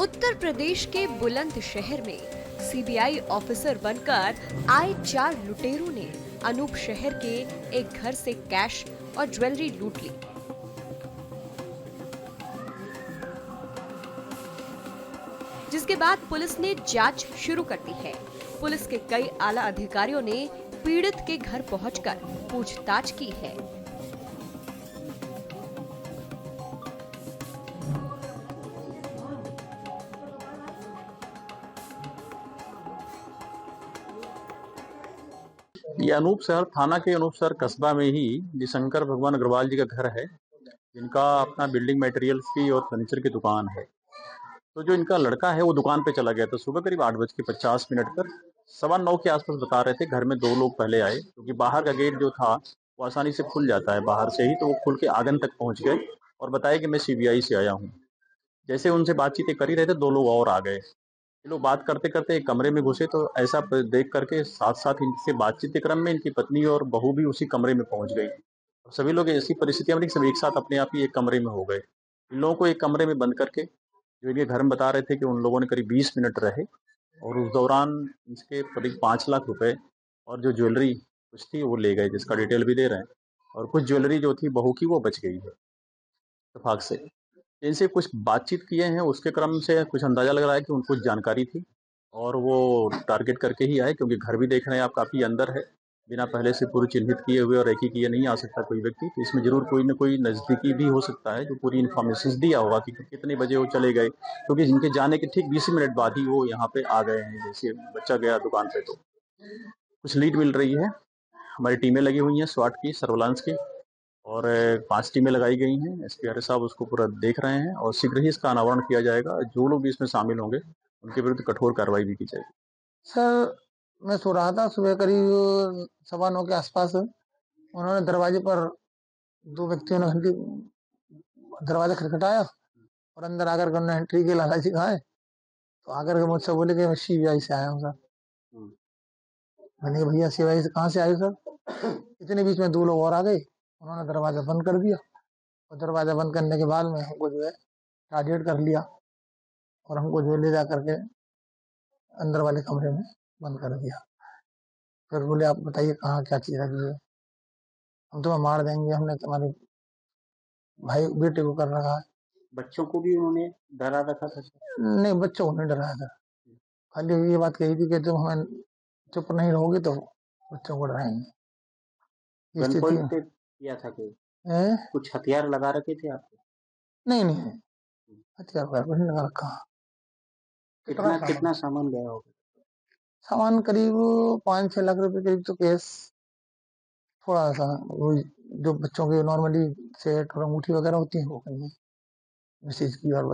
उत्तर प्रदेश के बुलंदशहर में CBI officer बनकर आए 4 लुटेरों ने अनूप शहर के एक घर से कैश और ज्वेलरी लूट ली। जिसके बाद पुलिस ने जांच शुरू कर दी है। पुलिस के कई आला अधिकारियों ने पीड़ित के घर पहुंचकर पूछताछ की है। ये अनूप शहर थाना के अनूप शहर कस्बा में ही शंकर भगवान अग्रवाल जी का घर है, जिनका अपना बिल्डिंग मटेरियल्स की और फर्नीचर की दुकान है। तो जो इनका लड़का है वो दुकान पे चला गया था सुबह करीब 8:50 पर। 9:15 के आसपास बता रहे थे घर में 2 लोग पहले आए, क्योंकि बाहर का गेट जो था वो आसानी से खुल जाता है बाहर से ही, तो वो खुल के आंगन तक पहुंच गए और बताया कि मैं सीबीआई से आया हूँ। जैसे उनसे बातचीत कर ही रहे थे 2 लोग और आ गए। ये लोग बात करते करते एक कमरे में घुसे, तो ऐसा देख करके साथ साथ इनसे बातचीत के क्रम में इनकी पत्नी और बहू भी उसी कमरे में पहुंच गई। सभी लोग ऐसी परिस्थितियां बनी, सब एक साथ अपने आप ही एक कमरे में हो गए। इन लोगों को एक कमरे में बंद करके जो इनके घर में बता रहे थे कि उन लोगों ने करीब 20 मिनट रहे और उस दौरान इसके करीब 5 लाख रुपए और जो ज्वेलरी कुछ थी वो ले गए, जिसका डिटेल भी दे रहे हैं। और कुछ ज्वेलरी जो थी बहू की वो बच गई है इत्तेफाक से। इनसे कुछ बातचीत किए हैं, उसके क्रम से कुछ अंदाजा लग रहा है कि उनको जानकारी थी और वो टारगेट करके ही आए, क्योंकि घर भी देख रहे हैं आप काफी अंदर है, बिना पहले से पूर्व चिन्हित किए हुए और रेकी किए नहीं आ सकता कोई व्यक्ति। तो इसमें जरूर कोई न कोई नजदीकी भी हो सकता है जो पूरी इन्फॉर्मेशन दिया होगा कि कितने बजे वो चले गए, क्योंकि जिनके जाने के ठीक 20 मिनट बाद ही वो यहाँ पे आ गए हैं। जैसे बच्चा गया दुकान पे तो कुछ लीड मिल रही है। हमारी टीमें लगी हुई हैं स्वाट की, सर्विलांस की, और 5 टीमें लगाई गई हैं। एसपी आर्य साहब उसको पूरा देख रहे हैं और शीघ्र ही इसका अनावरण किया जाएगा। जो लोग भी इसमें शामिल होंगे उनके विरुद्ध कठोर कार्रवाई भी की जाएगी। सर, मैं सो रहा था सुबह करीब 9:15 के आसपास। उन्होंने दरवाजे पर 2 व्यक्तियों ने घंटी दरवाजा खटखटाया और अंदर आकर के उन्होंने एंट्री की लालची खाए, तो आकर के मुझसे बोले कि मैं सीबीआई से आया हूँ सर। मैंने कहा भैया सीबीआई से कहाँ से आए सर? इतने बीच में 2 लोग और आ गए, उन्होंने दरवाजा बंद कर दिया और दरवाजा बंद करने के बाद में हमको जो है टारगेट कर लिया और हमको जो ले जा करके अंदर वाले कमरे में बंद कर दिया। फिर बोले आप बताइए कहाँ क्या चीज रखी है, हम तुम्हें मार देंगे, हमने तुम्हारे भाई बेटे को कर रखा है। बच्चों को भी उन्होंने डरा रखा था? नहीं, बच्चों को नहीं डराया था, खाली ये बात कही थी कि तुम हमें चुप नहीं रहोगे तो बच्चों को डराएंगे। गन स्थिति पॉइंट किया था कि है? कुछ हथियार लगा रखे थे आपको? नहीं नहीं, हथियार वगैरह कुछ नहीं लगा रखा। कितना कितना सामान गया होगा? सामान करीब 5-6 लाख रुपए करीब तो केस, थोड़ा सा वो जो बच्चों के नॉर्मली सेट और अंगूठी वगैरह होती है वो कहीं मिसेज की और